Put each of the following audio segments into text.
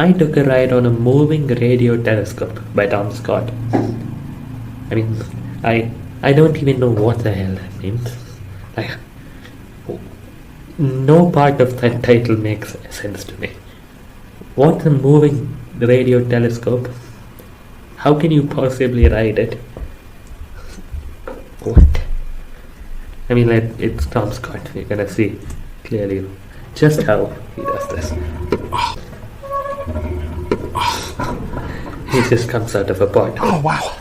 I took a ride on a moving radio telescope by Tom Scott. I mean, I don't even know what the hell that means. Like, no part of that title makes sense to me. What's a moving radio telescope? How can you possibly ride it? What? I mean, like, it's Tom Scott. You're gonna see clearly just how he does this. He just comes out of a pot. Oh, wow.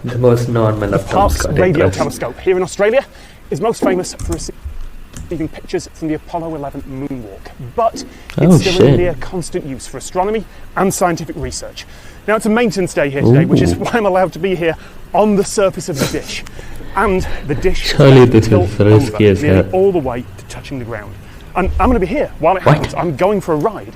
The most normal of Tom Parkes Scott Radio intros. Telescope here in Australia is most famous for receiving pictures from the Apollo 11 moonwalk, but it's still in near constant use for astronomy and scientific research. Now, it's a maintenance day here today, which is why I'm allowed to be here on the surface of the dish. And the dish is tilt over nearly all the way to touching the ground. And I'm going to be here while it happens. I'm going for a ride.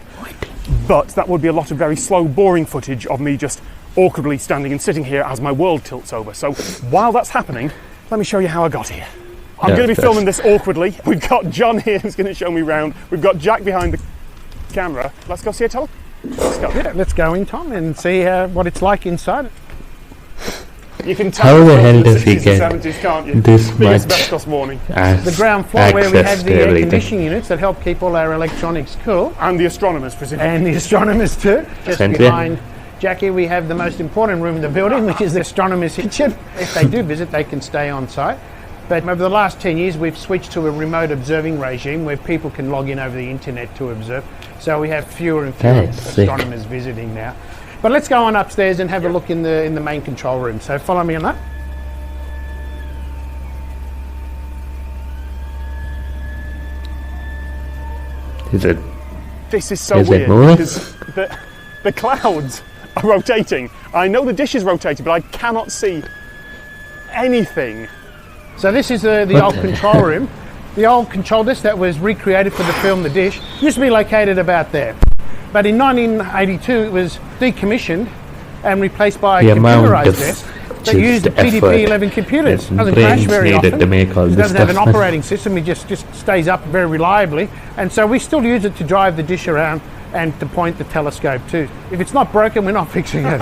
But that would be a lot of very slow, boring footage of me just awkwardly standing and sitting here as my world tilts over. So while that's happening, let me show you how I got here. I'm going to be filming this awkwardly. We've got John here who's going to show me round. We've got Jack behind the camera. Let's go see a telescope. Let's go. Yeah, let's go in, Tom, and see what it's like inside it. You can tell how the hell does he get 70s, can't you? this much the ground floor where we have the air conditioning units that help keep all our electronics cool. And the astronomers, presumably. And the astronomers too. Just behind Jackie, we have the most important room in the building, which is the astronomer's kitchen. If they do visit, they can stay on site. But over the last 10 years, we've switched to a remote observing regime where people can log in over the internet to observe. So we have fewer and fewer astronomers visiting now. But let's go on upstairs and have a look in the main control room. So follow me on that. This is so weird because the clouds are rotating. I know the dish is rotating, but I cannot see anything. So this is the old control room. The old control desk that was recreated for the film The Dish used to be located about there. But in 1982 it was decommissioned and replaced by a computerized desk that used the PDP-11 computers. It doesn't crash very often. It doesn't have an operating system. It just stays up very reliably. And so we still use it to drive the dish around and to point the telescope too. If it's not broken, we're not fixing it.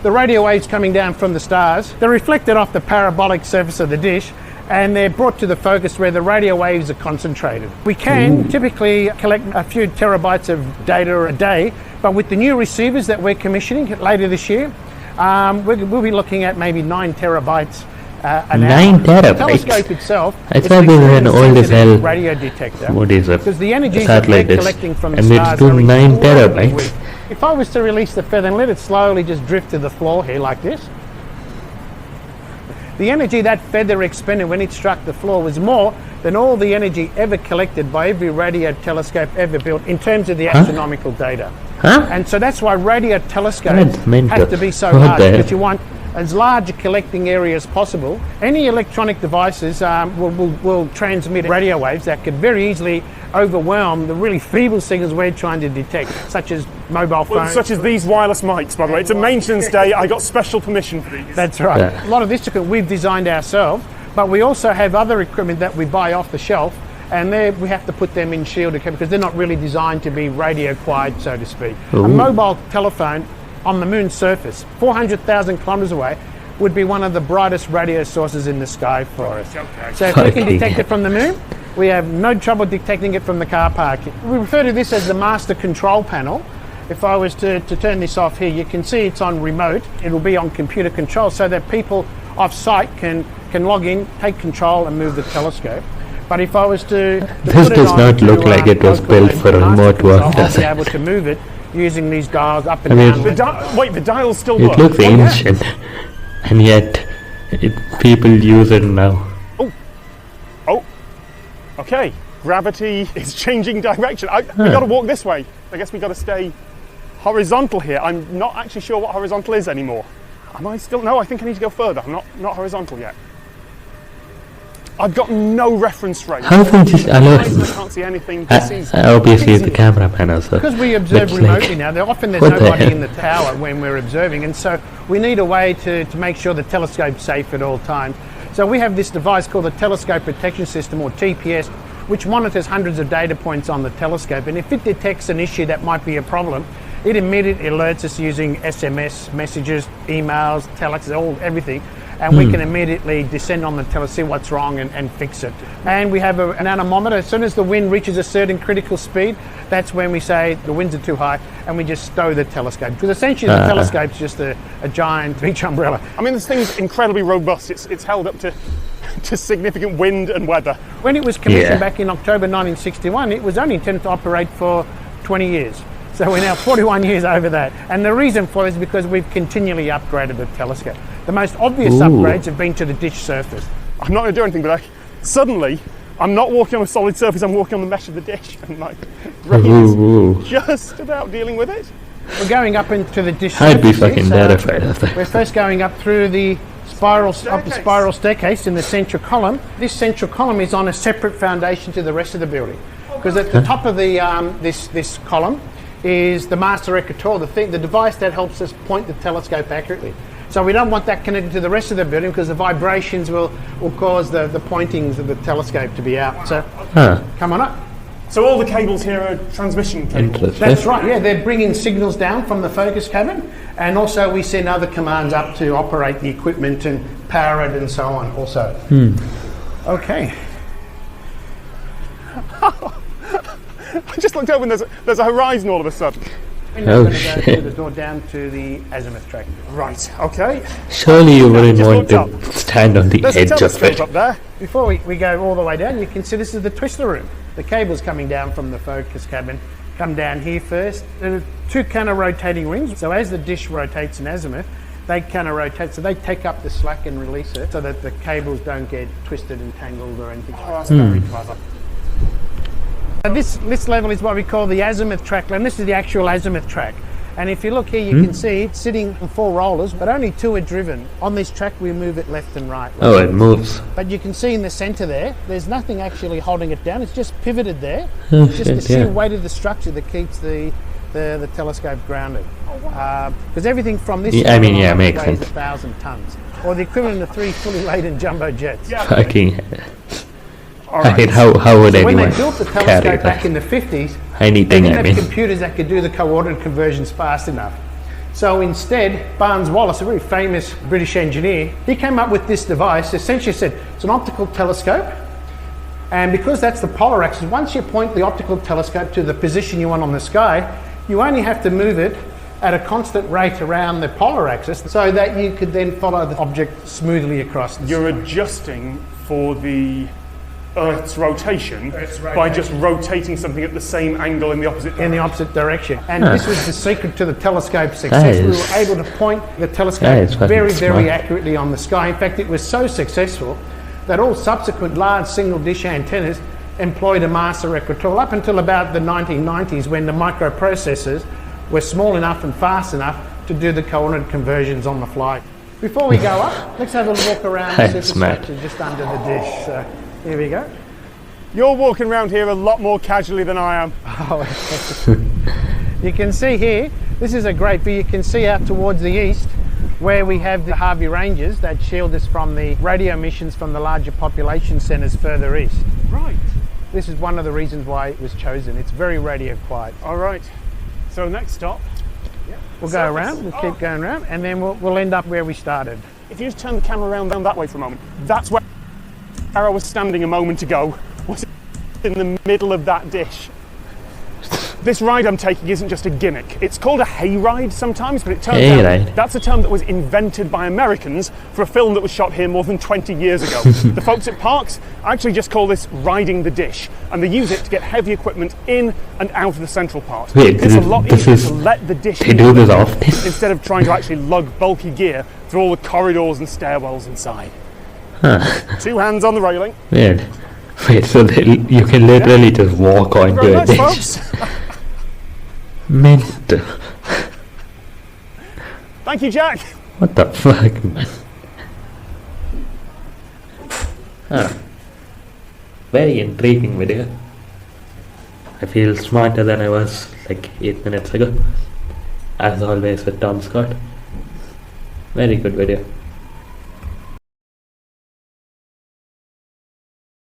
The radio waves coming down from the stars, they're reflected off the parabolic surface of the dish and they're brought to the focus where the radio waves are concentrated. We can typically collect a few terabytes of data a day, but with the new receivers that we're commissioning later this year, we'll be looking at maybe 9 terabytes an hour. 9 terabytes? The telescope itself I thought this was an old as hell radio detector. What is it? Because the energy that we're collecting from the and stars it's doing 9 terabytes. weak. If I was to release the feather and let it slowly just drift to the floor here like this, the energy that feather expended when it struck the floor was more than all the energy ever collected by every radio telescope ever built in terms of the astronomical data. And so that's why radio telescopes have to be so large, because you want as large a collecting area as possible. Any electronic devices will transmit radio waves that could very easily overwhelm the really feeble signals we're trying to detect, such as mobile phones. Such as these wireless mics, by the way. It's a maintenance day. I got special permission for these. That's right. A lot of this equipment we've designed ourselves, but we also have other equipment that we buy off the shelf, and we have to put them in shielded because they're not really designed to be radio quiet, so to speak. A mobile telephone on the moon's surface, 400,000 kilometers away, would be one of the brightest radio sources in the sky for us. So if we can detect it from the moon, we have no trouble detecting it from the car park. We refer to this as the master control panel. If I was to turn this off here, you can see it's on remote. It'll be on computer control so that people off-site can log in, take control and move the telescope. But if I was to this does not look like it was built for remote work, does it? I'll be able to move it using these dials up and down. Wait, the dials still work? It looks ancient, and yet people use it now. Oh, okay. Gravity is changing direction. We got to walk this way. I guess we got to stay horizontal here. I'm not actually sure what horizontal is anymore. Am I still? No, I think I need to go further. I'm not horizontal yet. I've got no reference frame. How can you I can't see anything. Obviously, the cameraman also. Because we observe remotely now, often there's nobody in the tower when we're observing, and so we need a way to make sure the telescope's safe at all times. So we have this device called the Telescope Protection System, or TPS, which monitors hundreds of data points on the telescope, and if it detects an issue that might be a problem, it immediately alerts us using SMS messages, emails, telex, everything, and we can immediately descend on the telescope, see what's wrong and fix it. And we have an anemometer. As soon as the wind reaches a certain critical speed, that's when we say the winds are too high, and we just stow the telescope. Because essentially the telescope's just a giant beach umbrella. I mean, this thing's incredibly robust. It's held up to significant wind and weather. When it was commissioned back in October 1961, it was only intended to operate for 20 years. So we're now 41 years over that. And the reason for this is because we've continually upgraded the telescope. The most obvious upgrades have been to the dish surface. I'm not going to do anything, but suddenly I'm not walking on a solid surface, I'm walking on the mesh of the dish. And my brain is just about dealing with it. We're going up into the dish surface. I'd be fucking terrified of that. We're first going up through the spiral staircase in the central column. This central column is on a separate foundation to the rest of the building. Because at the top of the this column is the master equator, the device that helps us point the telescope accurately. So we don't want that connected to the rest of the building because the vibrations will cause the pointings of the telescope to be out. So come on up. So all the cables here are transmission cables? That's right, yeah. They're bringing signals down from the focus cabin, and also we send other commands up to operate the equipment and power it and so on also. Okay. I just looked over and there's a horizon all of a sudden. We're now going to go through the door down to the azimuth track. Right, okay. Surely you wouldn't want to stand on the edge of it. Up there. Before we go all the way down, you can see this is the twister room. The cables coming down from the focus cabin come down here first. There are two counter-rotating rings, so as the dish rotates in azimuth, they counter-rotate, so they take up the slack and release it so that the cables don't get twisted and tangled or anything. Oh, that's very clever. This level is what we call the azimuth track, and this is the actual azimuth track. And if you look here, you can see it's sitting on 4 rollers, but only 2 are driven. On this track, we move it left and right. Oh, it moves. But you can see in the centre there's nothing actually holding it down. It's just pivoted there. Oh, it's just the sheer weight of the structure that keeps the telescope grounded. Because everything from this makes weighs sense. 1,000 tonnes, or the equivalent of 3 fully laden jumbo jets. Fucking. Right. I mean, how would So when anyone they built the carry telescope back that? in the 50s, Anything, they didn't I have mean. computers that could do the coordinate conversions fast enough. So instead, Barnes Wallis, a very famous British engineer, he came up with this device. Essentially said it's an optical telescope, and because that's the polar axis, once you point the optical telescope to the position you want on the sky, you only have to move it at a constant rate around the polar axis so that you could then follow the object smoothly across the You're sky. adjusting for the Earth's rotation by just rotating something at the same angle in the opposite direction. In the opposite direction. And this was the secret to the telescope's success. We were able to point the telescope very, very accurately on the sky. In fact, it was so successful that all subsequent large single dish antennas employed a master equatorial up until about the 1990s, when the microprocessors were small enough and fast enough to do the coordinate conversions on the fly. Before we go up, let's have a walk around the superstructure just under the dish. So, here we go. You're walking around here a lot more casually than I am. You can see here, this is a great view. You can see out towards the east where we have the Harvey Ranges that shield us from the radio emissions from the larger population centres further east. Right. This is one of the reasons why it was chosen. It's very radio quiet. All right. So next stop. We'll go around, we'll keep going around, and then we'll end up where we started. If you just turn the camera around that way for a moment, that's where I was standing a moment ago, was in the middle of that dish. This ride I'm taking isn't just a gimmick. It's called a hayride sometimes, but it turns out that's a term that was invented by Americans for a film that was shot here more than 20 years ago. The folks at Parks actually just call this riding the dish, and they use it to get heavy equipment in and out of the central part. It's a lot easier to let the dish do this often instead of trying to actually lug bulky gear through all the corridors and stairwells inside. 2 hands on the railing. Weird. Wait, so you can literally just walk onto a dish. Folks. Mental. Thank you, Jack. What the fuck, man? Very intriguing video. I feel smarter than I was like 8 minutes ago. As always with Tom Scott. Very good video.